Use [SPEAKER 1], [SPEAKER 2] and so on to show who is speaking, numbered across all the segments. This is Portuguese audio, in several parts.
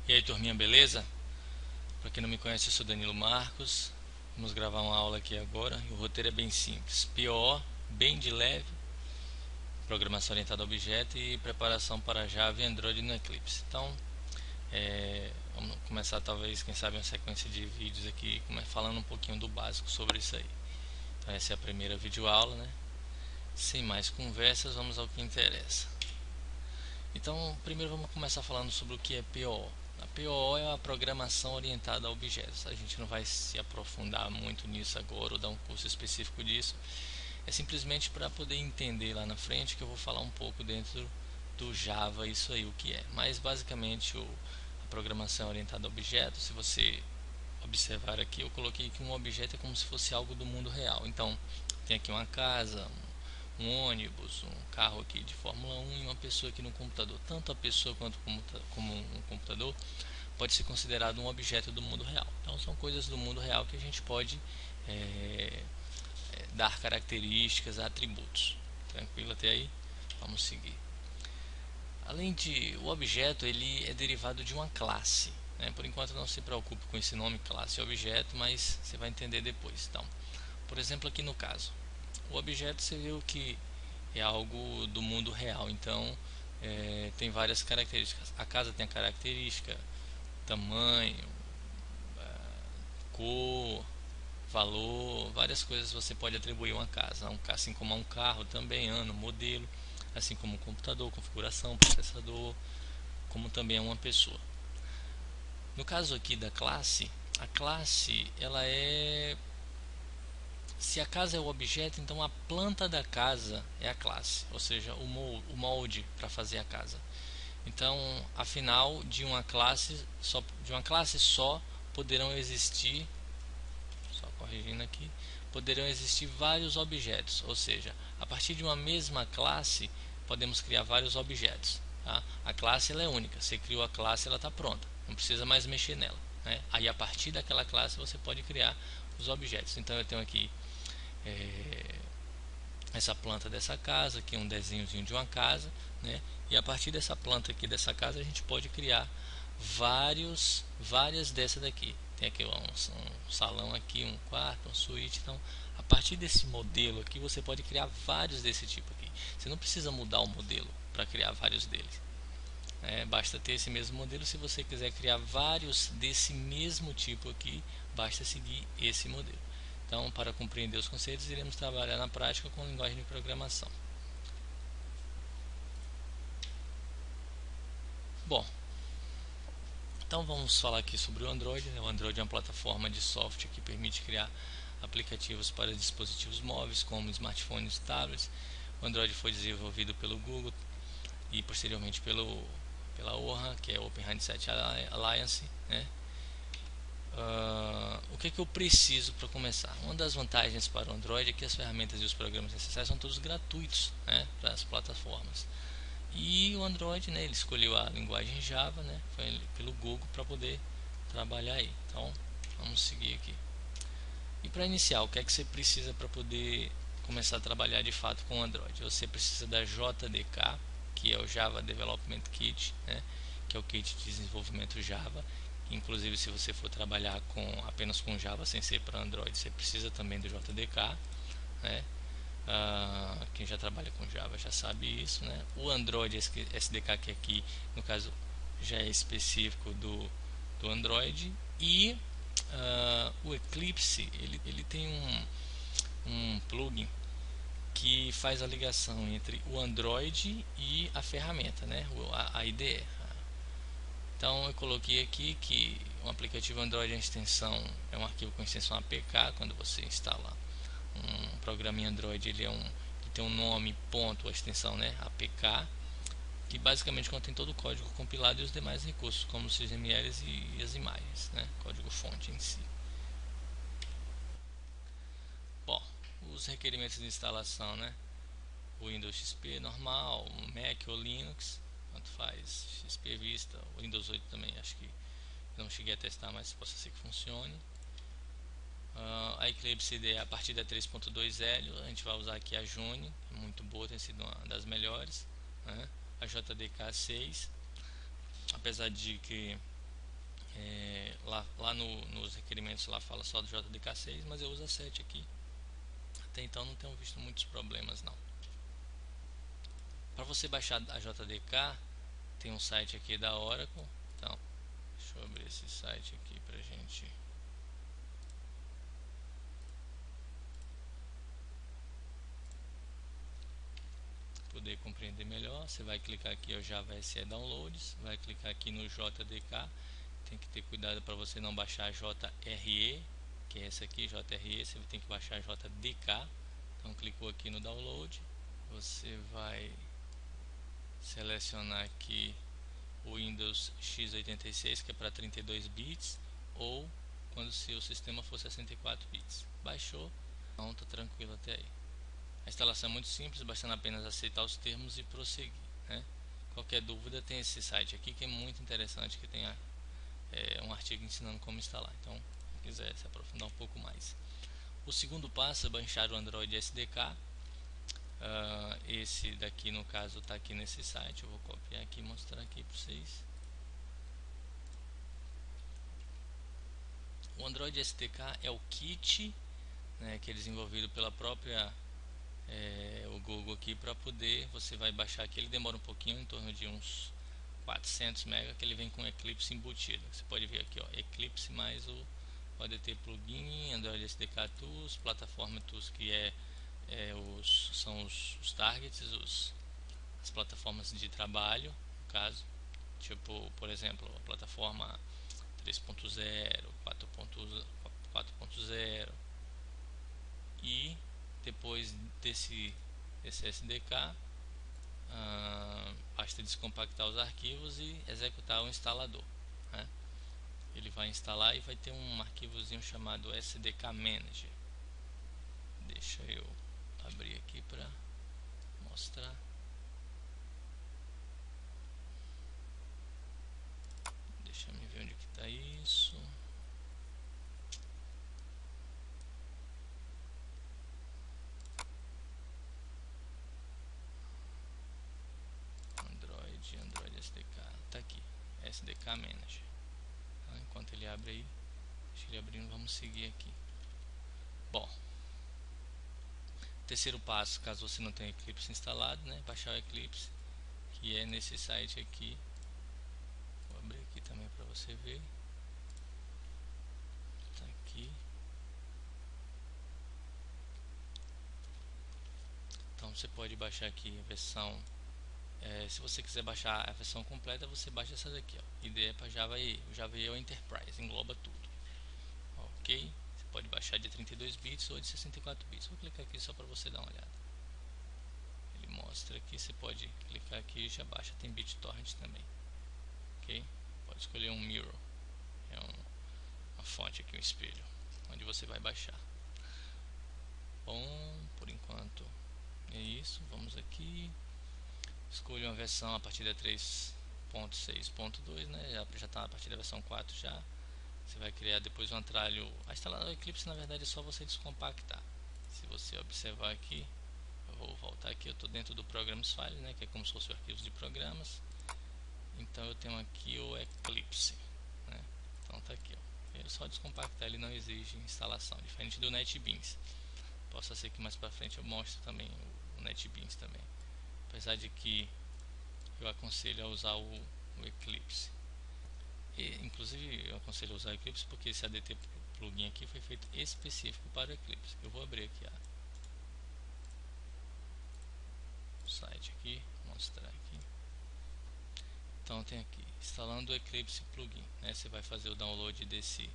[SPEAKER 1] E aí, turminha, beleza? Para quem não me conhece, eu sou Danilo Marcos. Vamos gravar uma aula aqui agora. E o roteiro é bem simples: PO, bem de leve, programação orientada a objeto e preparação para Java e Android no Eclipse. Então, vamos começar talvez, quem sabe, uma sequência de vídeos aqui falando um pouquinho do básico sobre isso aí. Então, essa é a primeira videoaula, né? Sem mais conversas, vamos ao que interessa. Então, primeiro vamos começar falando sobre o que é PO. A PO é a programação orientada a objetos. A gente não vai se aprofundar muito nisso agora ou dar um curso específico disso. É simplesmente para poder entender lá na frente que eu vou falar um pouco dentro do Java isso aí o que é. Mas basicamente a programação orientada a objetos, se você observar aqui, eu coloquei que um objeto é como se fosse algo do mundo real. Então, tem aqui uma casa, um ônibus, um carro aqui de Fórmula 1 e uma pessoa aqui no computador. Tanto a pessoa quanto como um computador pode ser considerado um objeto do mundo real. Então são coisas do mundo real que a gente pode dar características, atributos. Tranquilo até aí? Vamos seguir. Além de, o objeto ele é derivado de uma classe. Por enquanto não se preocupe com esse nome classe e objeto, mas você vai entender depois. Então, por exemplo, aqui no caso, o objeto você viu que é algo do mundo real, então tem várias características. A casa tem a característica, tamanho, cor, valor, várias coisas você pode atribuir a uma casa, assim como a um carro também, ano, modelo, assim como um computador, configuração, processador, como também a uma pessoa. No caso aqui da classe, a classe ela é, se a casa é o objeto, então a planta da casa é a classe, ou seja, o molde para fazer a casa. Então, afinal, de uma classe só poderão existir, só corrigindo aqui, poderão existir vários objetos, ou seja, a partir de uma mesma classe podemos criar vários objetos. Tá? A classe ela é única, você criou a classe, ela está pronta, não precisa mais mexer nela. Né? Aí a partir daquela classe você pode criar os objetos. Então eu tenho aqui essa planta dessa casa, aqui um desenhozinho de uma casa, né? E a partir dessa planta aqui dessa casa a gente pode criar várias dessas daqui. Tem aqui um salão aqui, um quarto, uma suíte. Então, a partir desse modelo aqui você pode criar vários desse tipo aqui. Você não precisa mudar o modelo para criar vários deles. Basta ter esse mesmo modelo. Se você quiser criar vários desse mesmo tipo aqui, basta seguir esse modelo. Então, para compreender os conceitos, iremos trabalhar na prática com linguagem de programação. Bom, então vamos falar aqui sobre o Android. O Android é uma plataforma de software que permite criar aplicativos para dispositivos móveis, como smartphones e tablets. O Android foi desenvolvido pelo Google e posteriormente pela OHA, que é Open Handset Alliance, né? O que eu preciso para começar? Uma das vantagens para o Android é que as ferramentas e os programas necessários são todos gratuitos, né, para as plataformas. E o Android, né, ele escolheu a linguagem Java, né, foi pelo Google para poder trabalhar aí. Então, vamos seguir aqui. E para iniciar, o que é que você precisa para poder começar a trabalhar de fato com o Android? Você precisa da JDK, que é o Java Development Kit, né, que é o kit de desenvolvimento Java. Inclusive, se você for trabalhar apenas com Java sem ser para Android, você precisa também do JDK, né? Quem já trabalha com Java já sabe isso, né? O Android SDK, que aqui no caso já é específico do Android, e o Eclipse ele tem um plugin que faz a ligação entre o Android e a ferramenta, né? A IDE. Então eu coloquei aqui que um aplicativo Android é um arquivo com extensão APK. Quando você instala um programa em Android, ele tem um nome, ponto, a extensão, né, APK, que basicamente contém todo o código compilado e os demais recursos, como os XMLs e as imagens, né, código fonte em si. Bom, os requerimentos de instalação, né, o Windows XP normal, Mac ou Linux, tanto faz, XP Vista, o Windows 8 também, acho que não cheguei a testar, mas possa ser que funcione. A Eclipse IDE a partir da 3.2L, a gente vai usar aqui a June, muito boa, tem sido uma das melhores, né? A JDK 6, apesar de que lá nos requerimentos lá fala só do JDK6, mas eu uso a 7 aqui. Até então não tenho visto muitos problemas não. Para você baixar a JDK, tem um site aqui da Oracle. Então, deixa eu abrir esse site aqui pra gente poder compreender melhor. Você vai clicar aqui o Java SE Downloads, vai clicar aqui no JDK. Tem que ter cuidado para você não baixar a JRE, que é essa aqui, JRE. Você tem que baixar a JDK. Então clicou aqui no download, você vai selecionar aqui o Windows x86, que é para 32 bits, ou quando o sistema for 64 bits. Baixou, então tá tranquilo até aí. A instalação é muito simples, bastando apenas aceitar os termos e prosseguir, né? Qualquer dúvida tem esse site aqui que é muito interessante, que tem um artigo ensinando como instalar. Então, se quiser se aprofundar um pouco mais. O segundo passo é baixar o Android SDK. Esse daqui no caso está aqui nesse site. Eu vou copiar aqui e mostrar aqui para vocês. O Android SDK é o kit, né, que é desenvolvido pela própria o Google aqui, para poder, você vai baixar aqui. Ele demora um pouquinho, em torno de uns 400 MB, que ele vem com Eclipse embutido. Você pode ver aqui, ó, Eclipse mais o ADT Plugin, Android SDK Tools, Plataforma Tools, que são os targets, as plataformas de trabalho, no caso, tipo, por exemplo, a plataforma 3.0, 4.0, e depois desse SDK, basta descompactar os arquivos e executar o instalador, né? Ele vai instalar e vai ter um arquivozinho chamado SDK Manager. Deixa eu abrir aqui para mostrar. Deixa eu ver onde que está isso. Android SDK, tá aqui, SDK Manager. Enquanto ele abre aí, deixa ele abrindo, vamos seguir aqui. Bom, terceiro passo, caso você não tenha Eclipse instalado, né, baixar o Eclipse, que é nesse site aqui. Vou abrir aqui também para você ver. Tá aqui. Então você pode baixar aqui a versão. Se você quiser baixar a versão completa, você baixa essa daqui, ó. IDE para Java EE. O Java EE é o Enterprise, engloba tudo. Ok? Você pode baixar de 32 bits ou de 64 bits. Vou clicar aqui só para você dar uma olhada. Ele mostra aqui, você pode clicar aqui e já baixa. Tem BitTorrent também. Ok? Pode escolher um Mirror. É uma fonte aqui, um espelho, onde você vai baixar. Bom, por enquanto é isso. Vamos aqui. Escolha uma versão a partir da 3.6.2, né? Já está a partir da versão 4 já. Você vai criar depois um atalho. A instalação do Eclipse, na verdade, é só você descompactar. Se você observar aqui, eu vou voltar aqui, eu estou dentro do Programs File, né? Que é como se fosse o arquivo de programas. Então eu tenho aqui o Eclipse, né? Então tá aqui, ó. Ele só descompactar, ele não exige instalação, diferente do NetBeans. Possa ser que mais para frente eu mostre também o NetBeans também. Apesar de que eu aconselho a usar o Eclipse. Inclusive eu aconselho a usar o Eclipse porque esse ADT plugin aqui foi feito específico para o Eclipse. Eu vou abrir aqui o site aqui, mostrar aqui. Então tem aqui, instalando o Eclipse plugin, né? Você vai fazer o download desse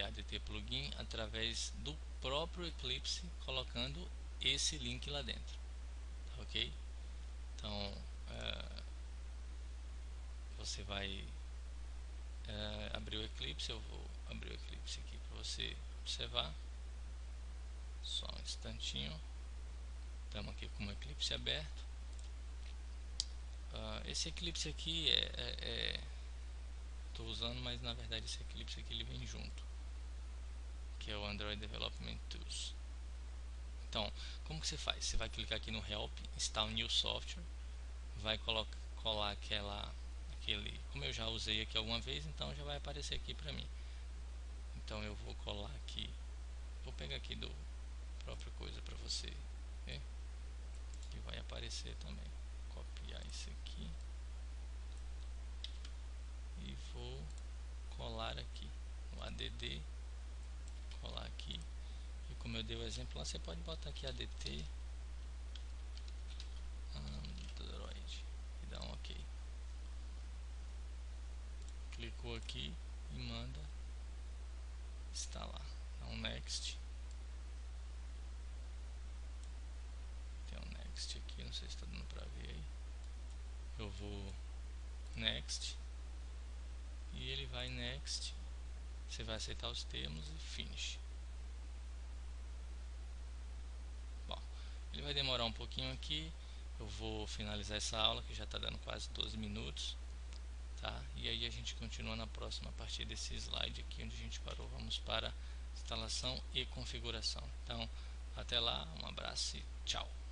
[SPEAKER 1] ADT plugin através do próprio Eclipse, colocando esse link lá dentro. Ok? Então você vai abrir o Eclipse. Eu vou abrir o Eclipse aqui para você observar. Só um instantinho. Estamos aqui com o Eclipse aberto. Esse Eclipse aqui estou usando, mas na verdade esse Eclipse aqui ele vem junto, que é o Android Development Tools. Então, como que você faz? Você vai clicar aqui no Help, Install New Software, vai colar aquele, como eu já usei aqui alguma vez, então já vai aparecer aqui para mim. Então eu vou colar aqui, vou pegar aqui do própria coisa para você ver, e vai aparecer também. Copiar isso aqui e vou colar aqui no ADD, colar aqui, e como eu dei o exemplo lá, você pode botar aqui ADT Android e dar um OK. Clicou aqui e manda instalar. Dá um Next. Tem um Next aqui, não sei se está dando para ver aí. Eu vou Next e ele vai Next. Você vai aceitar os termos e Finish. Bom, ele vai demorar um pouquinho aqui. Eu vou finalizar essa aula que já está dando quase 12 minutos. Tá? E aí a gente continua na próxima, a partir desse slide aqui onde a gente parou. Vamos para instalação e configuração. Então, até lá, um abraço e tchau!